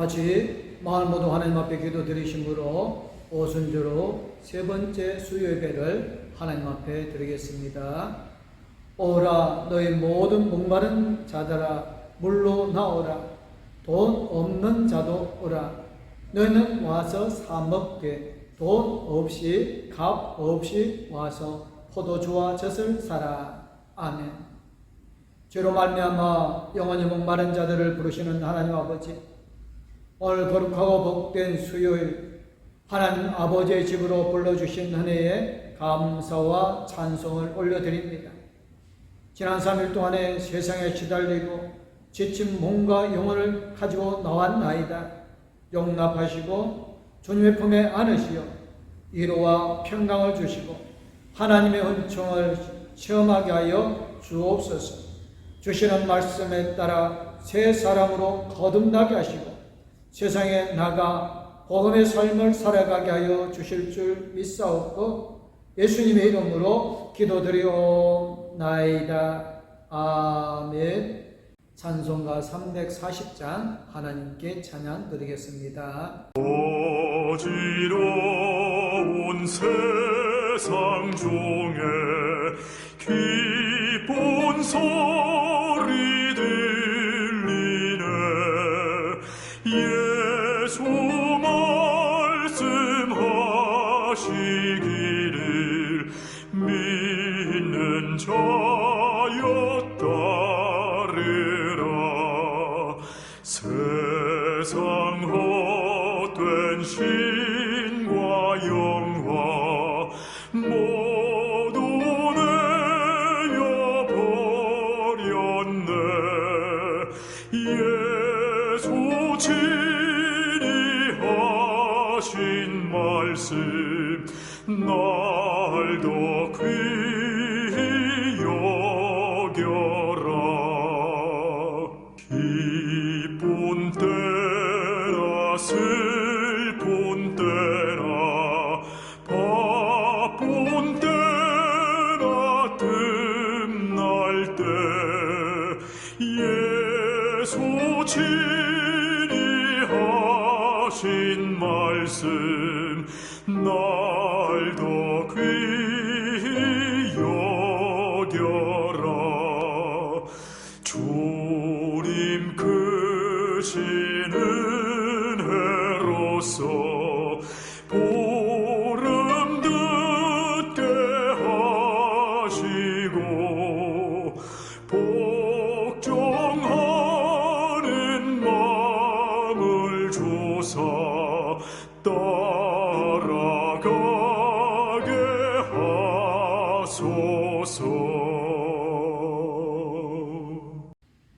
같이 마을 모두 하나님 앞에 기도드리심으로 오순절로 세 번째 수요예배를 하나님 앞에 드리겠습니다. 오라 너희 모든 목마른 자들아 물로 나오라. 돈 없는 자도 오라. 너희는 와서 사 먹게. 돈 없이 값 없이 와서 포도주와 젖을 사라. 아멘. 죄로 말미암아 영원히 목마른 자들을 부르시는 하나님 아버지, 오늘 거룩하고 복된 수요일 하나님 아버지의 집으로 불러주신 은혜에 감사와 찬송을 올려드립니다. 지난 3일 동안에 세상에 시달리고 지친 몸과 영혼을 가지고 나왔나이다. 용납하시고 주님의 품에 안으시어 위로와 평강을 주시고 하나님의 은총을 체험하게 하여 주옵소서. 주시는 말씀에 따라 새 사람으로 거듭나게 하시고 세상에 나가 복음의 삶을 살아가게 하여 주실 줄 믿사옵고 예수님의 이름으로 기도드리옵나이다. 아멘. 찬송가 340장 하나님께 찬양 드리겠습니다. 어지러운 세상 중에 기쁜 소리 들리네. 예수 말씀하시기를 믿는 자여 따르라. 세상 헛된 신과 영화 모두 내어버렸네. 예수 친히 하신 말씀 날 더 귀히 여겨라. 기쁜 때라 슬픈 때라 바쁜 때라 틈날 때 예수 친히 하신 말씀 날 더 귀히 여겨라. 주님 크신 은혜로서 보름 듣게 하시고 복종하는 마음을 주사 따라가게 하소서.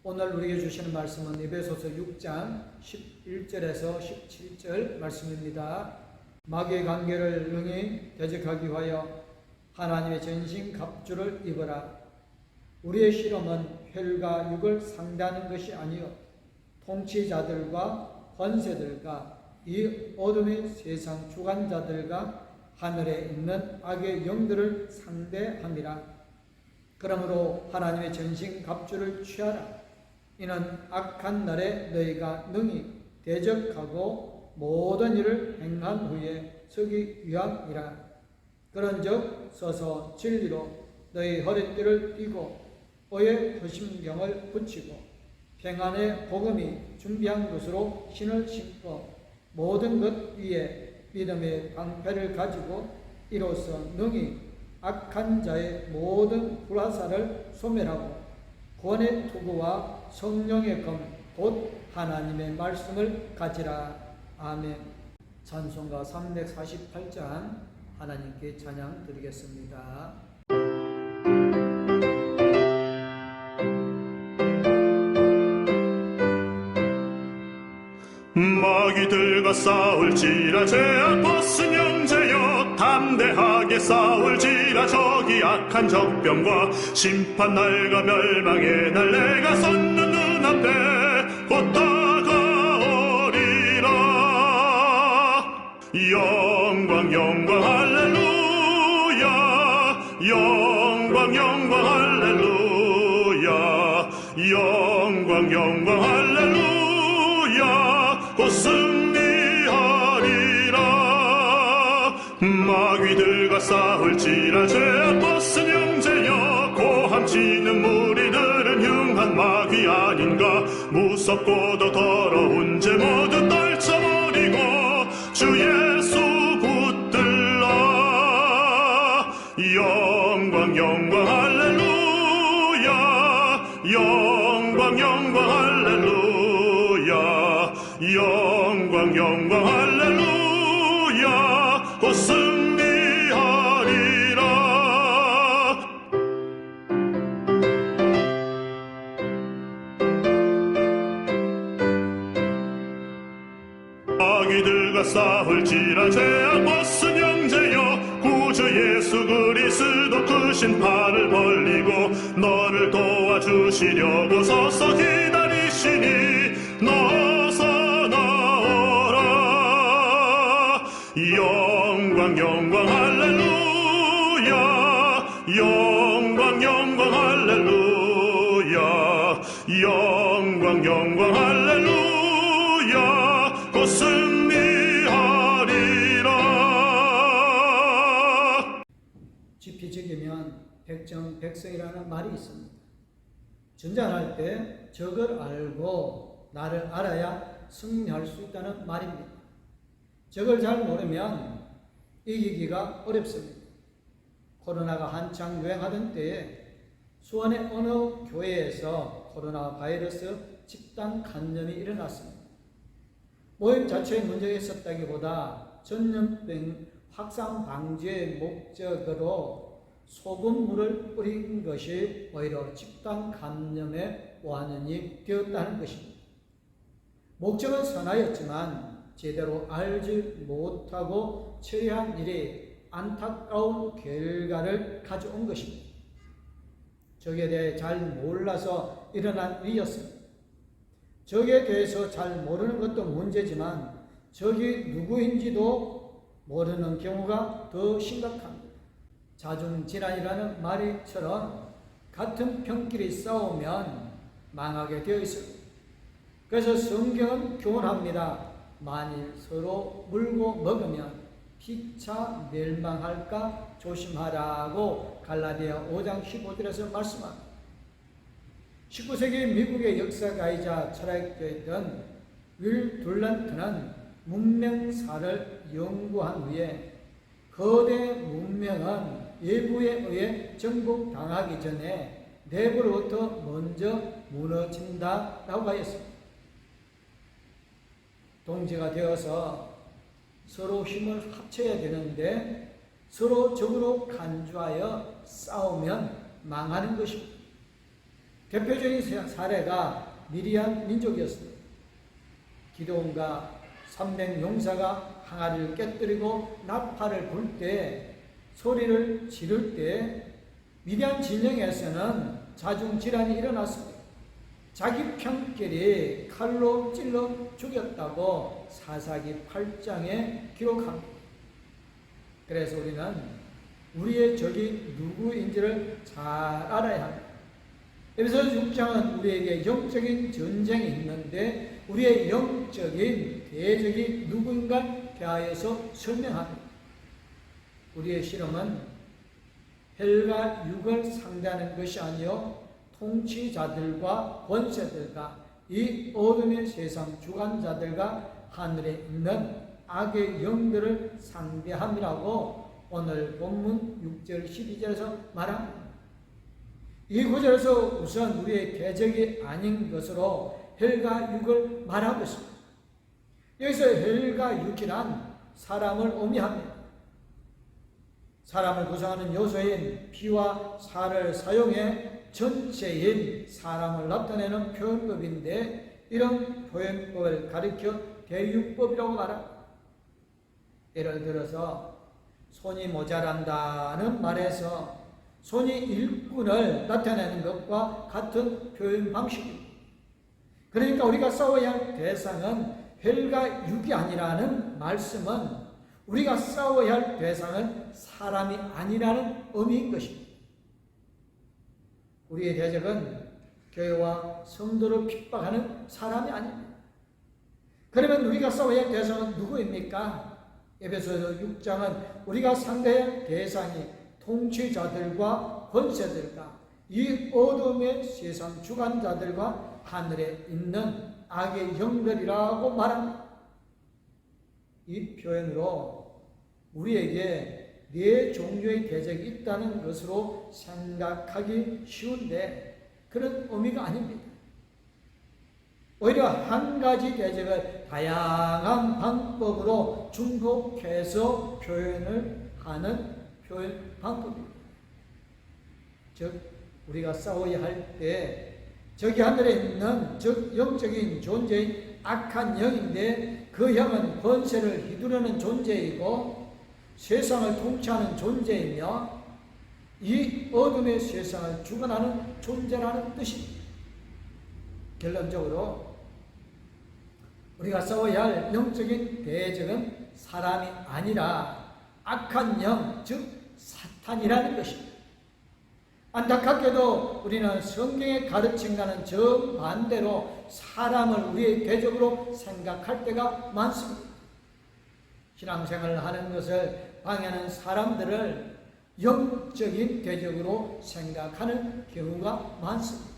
오늘 우리에게 주시는 말씀은 에베소서 6장 11절에서 17절 말씀입니다. 마귀의 관계를 능히 대적하기 위하여 하나님의 전신 갑주를 입어라. 우리의 실험은 혈과 육을 상대하는 것이 아니요 통치자들과 권세들과 이 어둠의 세상 주관자들과 하늘에 있는 악의 영들을 상대함이라. 그러므로 하나님의 전신 갑주를 취하라. 이는 악한 날에 너희가 능히 대적하고 모든 일을 행한 후에 서기 위함이라. 그런즉 서서 진리로 너희 허리띠를 띠고 의의 허심경을 붙이고 평안의 복음이 준비한 것으로 신을 신고 모든 것 위에 믿음의 방패를 가지고 이로써 능히 악한 자의 모든 불화살을 소멸하고 구원의 투구와 성령의 검 곧 하나님의 말씀을 가지라. 아멘. 찬송가 348장 하나님께 찬양 드리겠습니다. 마귀들과 싸울지라 제약 벗은 형제여 담대하게 싸울지라. 저기 악한 적병과 심판날과 멸망의 날 내가 섰는 눈앞에 곧 다가오리라. 영광 영광 할렐루야. 영광 영광 할렐루야. 영광 영광 할렐루야. 곧 싸울지라 죄악 벗은 형제여 고함치는 무리들은 흉한 마귀 아닌가 무섭고도 더러운 죄 모두 떨쳐버리고 주 예수 붙들라 영광 영광 할렐루야 영광 영광 할렐루야 영광 영광 할렐루야 곧 승리하리라 마귀들과 싸울지라 죄악 벗은 형제여 구주 예수 그리스도 크신 팔을 벌리고 너를 도와주시려고 서서 기다리시니 너서 나오라 영광 영광 할렐루야 영광 영광 할렐루야 영광 영광 할렐루야 곧 승리하리라 깊이 적으면 백정백성이라는 말이 있습니다. 전쟁할 때 적을 알고 나를 알아야 승리할 수 있다는 말입니다. 적을 잘 모르면 이기기가 어렵습니다. 코로나가 한창 유행하던 때에 수원의 어느 교회에서 코로나 바이러스 집단 감염이 일어났습니다. 모임 자체에 문제가 있었다기보다 전염병 확산 방지의 목적으로 소금물을 뿌린 것이 오히려 집단 감염의 원인이 되었다는 것입니다. 목적은 선하였지만 제대로 알지 못하고 처리한 일이 안타까운 결과를 가져온 것입니다. 적에 대해 잘 몰라서 일어난 일이었습니다. 적에 대해서 잘 모르는 것도 문제지만 적이 누구인지도 모르는 경우가 더 심각합니다. 자중질환이라는 말처럼 같은 편끼리 싸우면 망하게 되어 있습니다. 그래서 성경은 교훈합니다. 만일 서로 물고 먹으면 피차 멸망할까 조심하라고 갈라디아 5장 15절에서 말씀합니다. 19세기 미국의 역사가이자 철학자였던 윌 둘란트는 문명사를 연구한 후에 거대 문명은 외부에 의해 정복당하기 전에 내부로부터 먼저 무너진다라고 하였습니다. 동지가 되어서 서로 힘을 합쳐야 되는데 서로 적으로 간주하여 싸우면 망하는 것입니다. 대표적인 사례가 미디안 민족이었습니다. 기드온과 300용사가 항아리를 깨뜨리고 나팔을 불 때 소리를 지를 때 미디안 진영에서는 자중질환이 일어났습니다. 자기 편끼리 칼로 찔러 죽였다고 사사기 8장에 기록합니다. 그래서 우리는 우리의 적이 누구인지를 잘 알아야 합니다. 에베소서 6장은 우리에게 영적인 전쟁이 있는데 우리의 영적인 대적이 누구인가 대하여서 설명합니다. 우리의 실험은 헬과 육을 상대하는 것이 아니요 통치자들과 권세들과 이 어둠의 세상 주관자들과 하늘에 있는 악의 영들을 상대함이라고 오늘 본문 6절 12절에서 말합니다. 이 구절에서 우선 우리의 대적이 아닌 것으로 헬과 육을 말하고 있습니다. 여기서 헬과 육이란 사람을 의미합니다. 사람을 구성하는 요소인 피와 살을 사용해 전체인 사람을 나타내는 표현법인데 이런 표현법을 가리켜 대육법이라고 말합니다. 예를 들어서 손이 모자란다는 말에서 손이 일꾼을 나타내는 것과 같은 표현 방식입니다. 그러니까 우리가 싸워야 할 대상은 헬과 육이 아니라는 말씀은 우리가 싸워야 할 대상은 사람이 아니라는 의미인 것입니다. 우리의 대적은 교회와 성도를 핍박하는 사람이 아닙니다. 그러면 우리가 싸워야 할 대상은 누구입니까? 에베소서 6장은 우리가 상대할 대상이 통치자들과 권세들과 이 어둠의 세상 주관자들과 하늘에 있는 악의 영들이라고 말합니다. 이 표현으로 우리에게 네 종류의 대적이 있다는 것으로 생각하기 쉬운데 그런 의미가 아닙니다. 오히려 한 가지 대적을 다양한 방법으로 중복해서 표현을 하는 표현 방법입니다. 즉 우리가 싸워야 할 때 저기 하늘에 있는 즉 영적인 존재인 악한 영인데 그 영은 권세를 휘두르는 존재이고 세상을 통치하는 존재이며 이 어둠의 세상을 주관하는 존재라는 뜻입니다. 결론적으로 우리가 싸워야 할 영적인 대적은 사람이 아니라 악한 영, 즉 사탄이라는 것입니다. 안타깝게도 우리는 성경의 가르침과는 정반대로 사람을 우리의 대적으로 생각할 때가 많습니다. 신앙생활을 하는 것을 방해하는 사람들을 영적인 대적으로 생각하는 경우가 많습니다.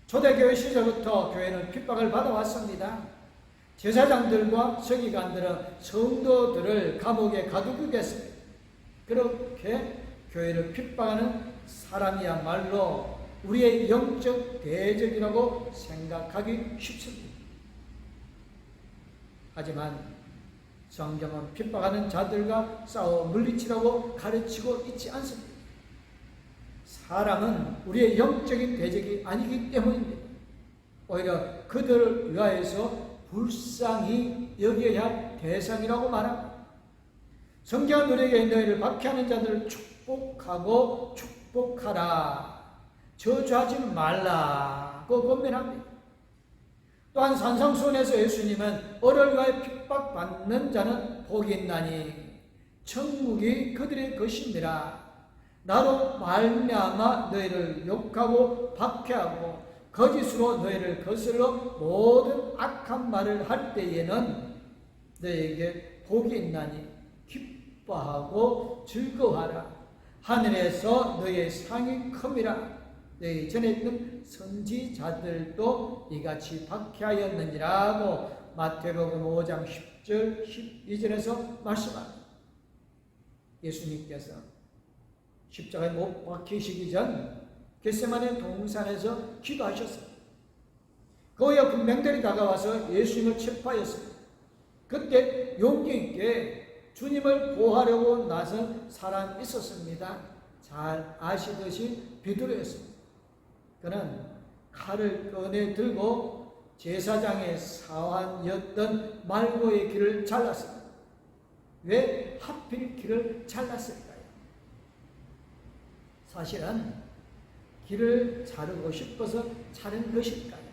초대교회 시절부터 교회는 핍박을 받아왔습니다. 제사장들과 서기관들은 성도들을 감옥에 가두게 했습니다. 그렇게 교회를 핍박하는 사람이야말로 우리의 영적 대적이라고 생각하기 쉽습니다. 하지만 성경은 핍박하는 자들과 싸워 물리치라고 가르치고 있지 않습니다. 사람은 우리의 영적인 대적이 아니기 때문입니다. 오히려 그들을 위하여서 불쌍히 여겨야 할 대상이라고 말합니다. 성경은 우리에게 너희를 박해하는 자들을 축복하고 축복하라, 저주하지 말라고 권면합니다. 또한 산상수훈에서 예수님은 어를 위하여 핍박받는 자는 복이 있나니 천국이 그들의 것입니다. 나로 말미암아 너희를 욕하고 박해하고 거짓으로 너희를 거슬러 모든 악한 말을 할 때에는 너희에게 복이 있나니 기뻐하고 즐거워하라. 하늘에서 너희의 상이 큼이라. 너희 전에 있는 선지자들도 이같이 박해하였느니라고 마태복음 5장 10절 12절에서 말씀합니다. 예수님께서 십자가에 못 박히시기 전 겟세마네 동산에서 기도하셨습니다. 그 옆 맹들이 다가와서 예수님을 체포하였습니다. 그때 용기 있게 주님을 보호하려고 나선 사람이 있었습니다. 잘 아시듯이 베드로였습니다. 그는 칼을 꺼내 들고 제사장의 사환이었던 말고의 귀를 잘랐습니다. 왜 하필 귀를 잘랐을까요? 사실은 귀를 자르고 싶어서 자른 것일까요?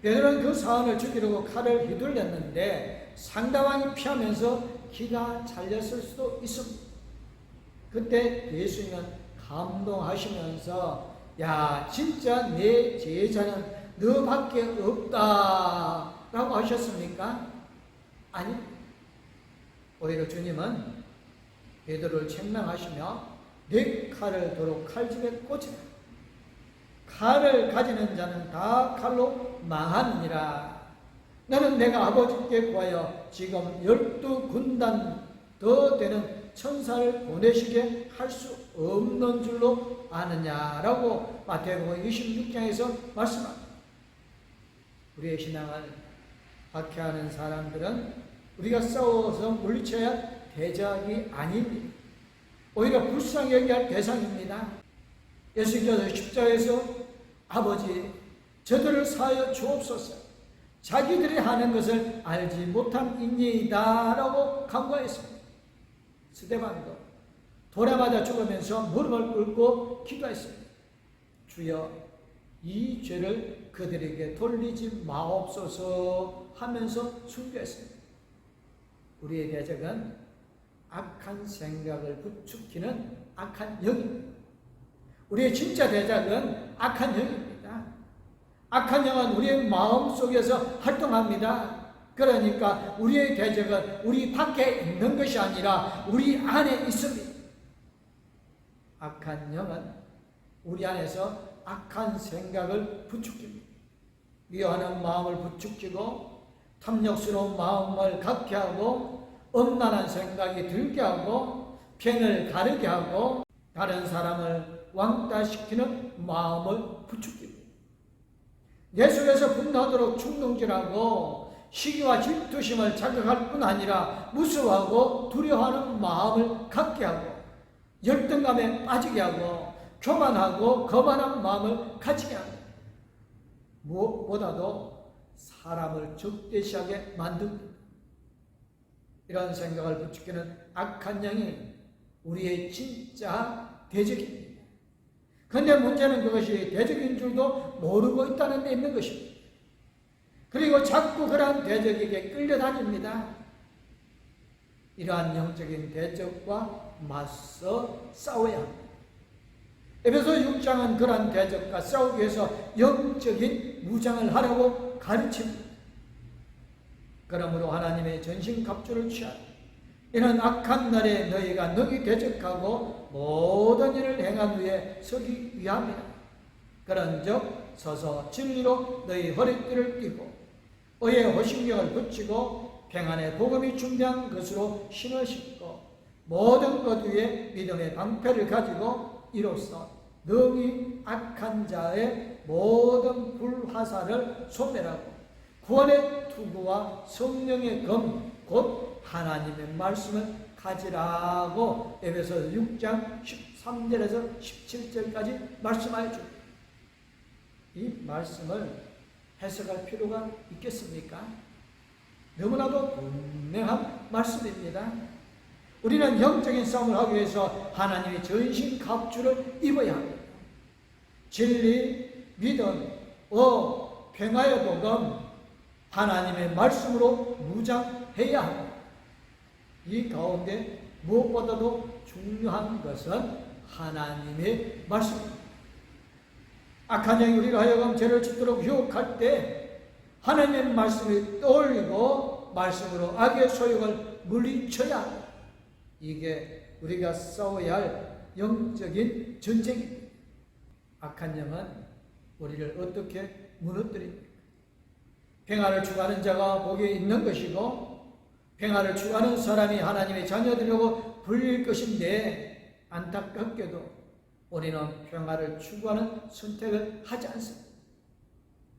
베드로는 그 사환을 죽이려고 칼을 휘둘렸는데 상대방이 피하면서 귀가 잘렸을 수도 있습니다. 그때 예수님은 감동하시면서 야 진짜 내 제자는 너밖에 없다 라고 하셨습니까? 아니, 오히려 주님은 베드로를 책망하시며 네 칼을 도로 칼집에 꽂으라. 칼을 가지는 자는 다 칼로 망하느니라. 너는 내가 아버지께 구하여 지금 12군단 더 되는 천사를 보내시게 할 수 없는 줄로 아느냐라고 마태복음 26장에서 말씀합니다. 우리의 신앙을 박해하는 사람들은 우리가 싸워서 물리쳐야 할 대적이 아닙니다. 오히려 불쌍히 여겨야 할 대상입니다. 예수님께서 십자가에서 아버지 저들을 사하여 주옵소서, 자기들이 하는 것을 알지 못한 인이다 라고 간구하였습니다. 스데반도 돌아맞아 죽으면서 무릎을 꿇고 기도했습니다. 주여 이 죄를 그들에게 돌리지 마옵소서 하면서 순교했습니다. 우리의 대적은 악한 생각을 부추기는 악한 영입니다. 우리의 진짜 대적은 악한 영입니다. 악한 영은 우리의 마음 속에서 활동합니다. 그러니까 우리의 대적은 우리 밖에 있는 것이 아니라 우리 안에 있습니다. 악한 영은 우리 안에서 악한 생각을 부추깁니다. 미워하는 마음을 부추기고 탐욕스러운 마음을 갖게 하고 엄란한 생각이 들게 하고 편을 가르게 하고 다른 사람을 왕따시키는 마음을 부추깁니다. 내 속에서 분노하도록 충동질하고 시기와 질투심을 자극할 뿐 아니라 무서워하고 두려워하는 마음을 갖게 하고 열등감에 빠지게 하고 교만하고 거만한 마음을 가지게 합니다. 무엇보다도 사람을 적대시하게 만듭니다. 이런 생각을 부추기는 악한 영이 우리의 진짜 대적입니다. 그런데 문제는 그것이 대적인 줄도 모르고 있다는 데 있는 것입니다. 그리고 자꾸 그러한 대적에게 끌려다닙니다. 이러한 영적인 대적과 맞서 싸워야 합니다. 에베소 6장은 그러한 대적과 싸우기 위해서 영적인 무장을 하라고 가르칩니다. 그러므로 하나님의 전신갑주를 취하라. 이는 악한 날에 너희가 능히 대적하고 모든 일을 행한 후에 서기 위함이라. 그런즉 서서 진리로 너희 허리띠를 띠고 의의 호신경을 붙이고 평안의 복음이 준비한 것으로 신을 신고 모든 것 위에 믿음의 방패를 가지고 이로써 능히 악한 자의 모든 불화살을 소멸하고 구원의 투구와 성령의 검 곧 하나님의 말씀을 가지라고 에베소 6장 13절에서 17절까지 말씀하여 줍니다. 이 말씀을 해석할 필요가 있겠습니까? 너무나도 분명한 말씀입니다. 우리는 영적인 싸움을 하기 위해서 하나님의 전신 갑주를 입어야 합니다. 진리, 믿음, 평화의 복음, 하나님의 말씀으로 무장해야 합니다. 이 가운데 무엇보다도 중요한 것은 하나님의 말씀입니다. 악한 영이 우리가 하여금 죄를 짓도록 유혹할 때 하나님의 말씀을 떠올리고 말씀으로 악의 소욕을 물리쳐야 합니다. 이게 우리가 싸워야 할 영적인 전쟁입니다. 악한 영은 우리를 어떻게 무너뜨립니까? 평화를 추구하는 자가 복이 있는 것이고 평화를 추구하는 사람이 하나님의 자녀들이라고 불릴 것인데 안타깝게도 우리는 평화를 추구하는 선택을 하지 않습니다.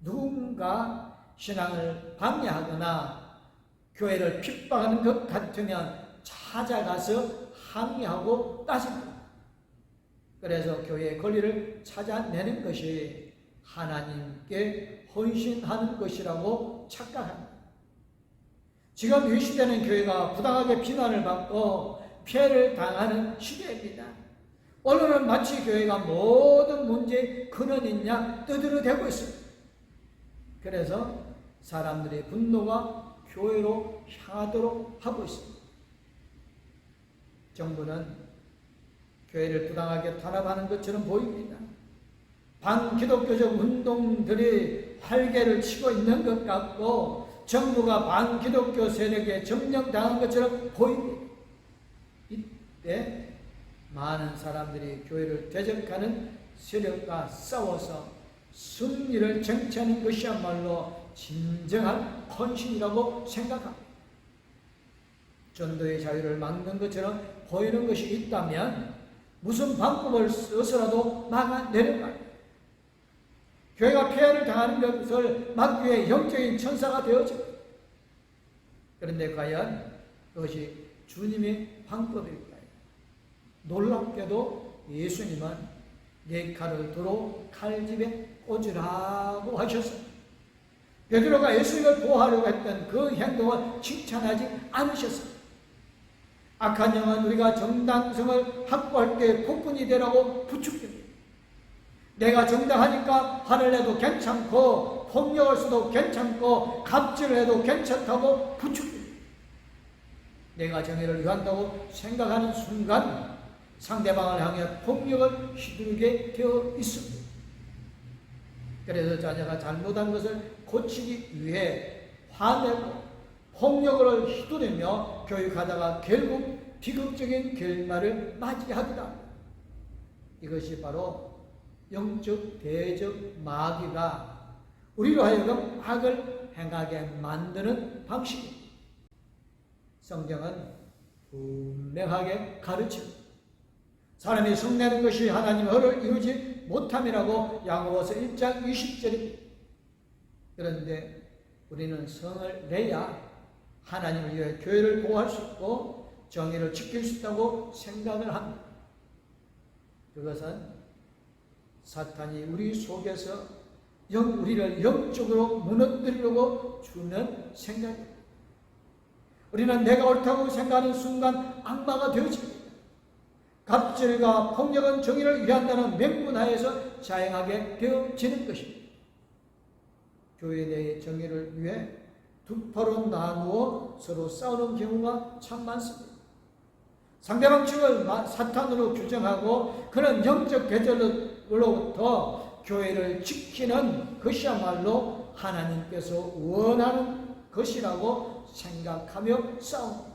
누군가 신앙을 방해하거나 교회를 핍박하는 것 같으면 찾아가서 항의하고 따집니다. 그래서 교회의 권리를 찾아내는 것이 하나님께 헌신하는 것이라고 착각합니다. 지금 이 시대는 교회가 부당하게 비난을 받고 피해를 당하는 시대입니다. 언론은 마치 교회가 모든 문제의 근원이냐 떠들어대고 있습니다. 그래서 사람들의 분노가 교회로 향하도록 하고 있습니다. 정부는 교회를 부당하게 탄압하는 것처럼 보입니다. 반기독교적 운동들이 활개를 치고 있는 것 같고 정부가 반기독교 세력에 점령당한 것처럼 보입니다. 이때 많은 사람들이 교회를 대적하는 세력과 싸워서 승리를 쟁취하는 것이야말로 진정한 헌신이라고 생각합니다. 전도의 자유를 막는 것처럼 보이는 것이 있다면 무슨 방법을 써서라도 막아내는 말입니다. 교회가 피해를 당하는 것을 막기 위해 영적인 천사가 되어집니다. 그런데 과연 그것이 주님의 방법일까요? 놀랍게도 예수님은 네 칼을 도로 칼집에 꽂으라고 하셨습니다. 베드로가 예수님을 보호하려고 했던 그 행동을 칭찬하지 않으셨습니다. 악한 영은 우리가 정당성을 확보할 때 폭군이 되라고 부추깁니다. 내가 정당하니까 화를 내도 괜찮고 폭력을 써도 괜찮고 갑질을 해도 괜찮다고 부추깁니다. 내가 정의를 위한다고 생각하는 순간 상대방을 향해 폭력을 휘두르게 되어 있습니다. 그래서 자녀가 잘못한 것을 고치기 위해 화내고 폭력을 휘두르며 교육하다가 결국 비극적인 결말을 맞이하기도 합니다. 이것이 바로 영적 대적 마귀가 우리로 하여금 악을 행하게 만드는 방식입니다. 성경은 분명하게 가르칩니다. 사람이 성내는 것이 하나님의 허를 이루지 못함이라고 야고보서 1장 20절입니다. 그런데 우리는 성을 내야 하나님을 위해 교회를 보호할 수 있고 정의를 지킬 수 있다고 생각을 합니다. 그것은 사탄이 우리 속에서 우리를 영적으로 무너뜨리려고 주는 생각입니다. 우리는 내가 옳다고 생각하는 순간 악마가 되어집니다. 갑질과 폭력은 정의를 위한다는 맹문하에서 자행하게 되어지는 것입니다. 교회 내의 정의를 위해 두 파로 나누어 서로 싸우는 경우가 참 많습니다. 상대방 측을 사탄으로 규정하고 그런 영적 대절로부터 교회를 지키는 것이야말로 하나님께서 원하는 것이라고 생각하며 싸웁니다.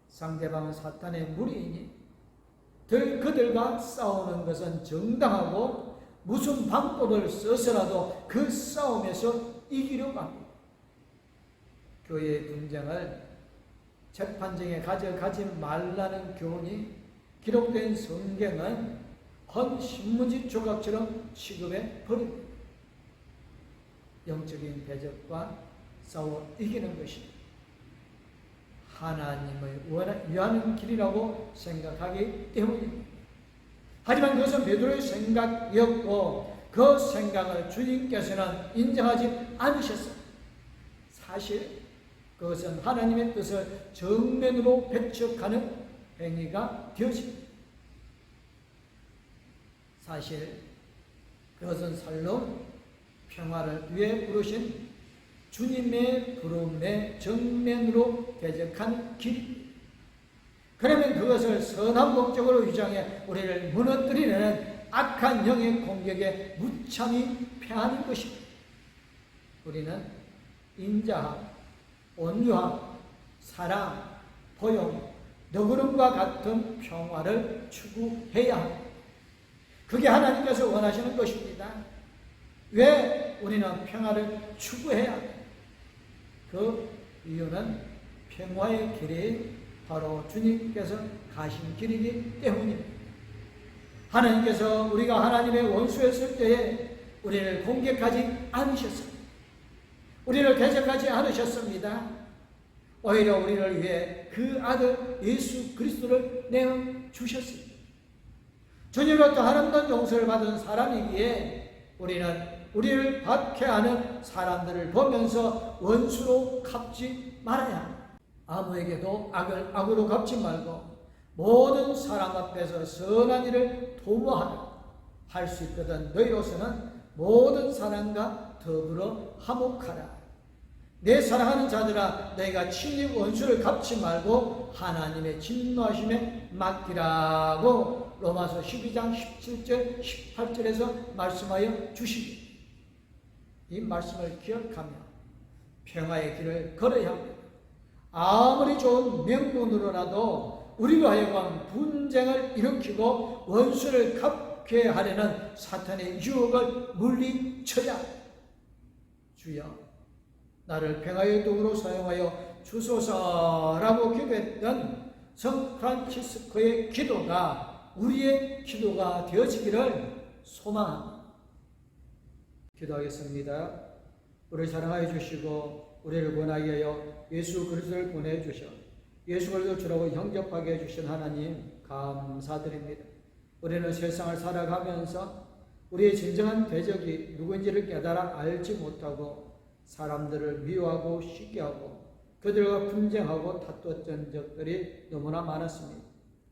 상대방은 사탄의 무리이니 그들과 싸우는 것은 정당하고 무슨 방법을 써서라도 그 싸움에서 이기려고 합니다. 교회의 분쟁을 재판정에 가져가지 말라는 교훈이 기록된 성경은 헌 신문지 조각처럼 취급해 버립니다. 영적인 대적과 싸워 이기는 것이 하나님을 위하는 길이라고 생각하기 때문입니다. 하지만 그것은 베드로의 생각이었고 그 생각을 주님께서는 인정하지 않으셨습니다. 사실 그것은 하나님의 뜻을 정면으로 배척하는 행위가 되어집니다. 사실 그것은 살로 평화를 위해 부르신 주님의 부름에 정면으로 대적한 길입니다. 그러면 그것을 선한 목적으로 위장해 우리를 무너뜨리는 악한 영의 공격에 무참히 패하는 것입니다. 우리는 인자함, 온유함, 사랑, 포용, 너그름과 같은 평화를 추구해야 합니다. 그게 하나님께서 원하시는 것입니다. 왜 우리는 평화를 추구해야 합니까? 그 이유는 평화의 길이 바로 주님께서 가신 길이기 때문입니다. 하나님께서 우리가 하나님의 원수였을 때에 우리를 공격하지 않으셨습니다. 우리를 대적하지 않으셨습니다. 오히려 우리를 위해 그 아들 예수 그리스도를 내어주셨습니다. 주님으로부터 하나님의 용서를 받은 사람이기에 우리는 우리를 박해하는 사람들을 보면서 원수로 갚지 말아야 합니다. 아무에게도 악을 악으로 갚지 말고 모든 사람 앞에서 선한 일을 도모하라 할 수 있거든 너희로서는 모든 사람과 더불어 화목하라. 내 사랑하는 자들아 너희가 친히 원수를 갚지 말고 하나님의 진노하심에 맡기라고 로마서 12장 17절 18절에서 말씀하여 주십니다. 이 말씀을 기억하며 평화의 길을 걸어야 합니다. 아무리 좋은 명분으로라도 우리로 하여금 분쟁을 일으키고 원수를 갚게 하려는 사탄의 유혹을 물리쳐야 합니다. 주여 나를 평화의 도구로 사용하여 주소서라고 기도했던 성 프란치스코의 기도가 우리의 기도가 되어지기를 소망합니다. 기도하겠습니다. 우리를 사랑하여 주시고 우리를 권하게 하여 예수 그리스도를 보내주셔 예수 그리스도를 주라고 영접하게 해주신 하나님 감사드립니다. 우리는 세상을 살아가면서 우리의 진정한 대적이 누구인지를 깨달아 알지 못하고 사람들을 미워하고 시기하고 그들과 분쟁하고 다투었던 적들이 너무나 많았습니다.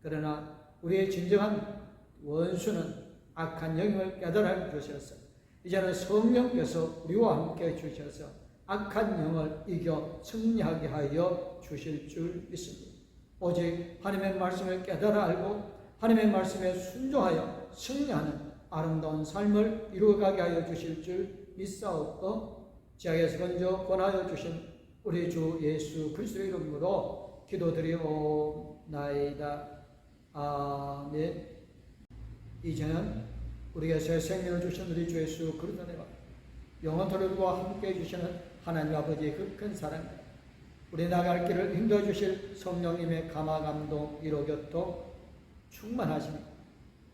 그러나 우리의 진정한 원수는 악한 영을 깨달아 주셔서 이제는 성령께서 우리와 함께 주셔서 악한 영을 이겨 승리하게 하여 주실 줄 믿습니다. 오직 하나님의 말씀을 깨달아 알고 하나님의 말씀에 순종하여 승리하는 아름다운 삶을 이루어가게 하여 주실 줄 믿사옵고 지하에서 건져 권하여 주신 우리 주 예수 그리스도의 이름으로 기도드리옵나이다. 아멘. 이제는 우리에게 새 생명을 주신 우리 주 예수 그리스도의 은혜와 영원토록 우리와 함께 해주시는 하나님 아버지의 그 큰 사랑, 우리 나갈 길을 인도해 주실 성령님의 감화 감동 위로 교통 충만하시며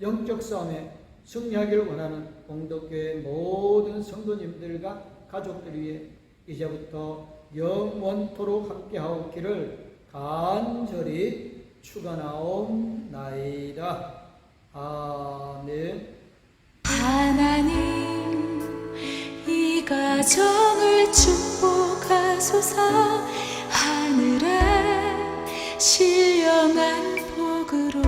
영적 싸움에 승리하기를 원하는 공덕교회 모든 성도님들과 가족들 위해 이제부터 영원토록 함께하옵기를 간절히 축원하옵나이다. 아멘. 하나님, 이 가정을 축복하소서. 하늘에 신령한 복으로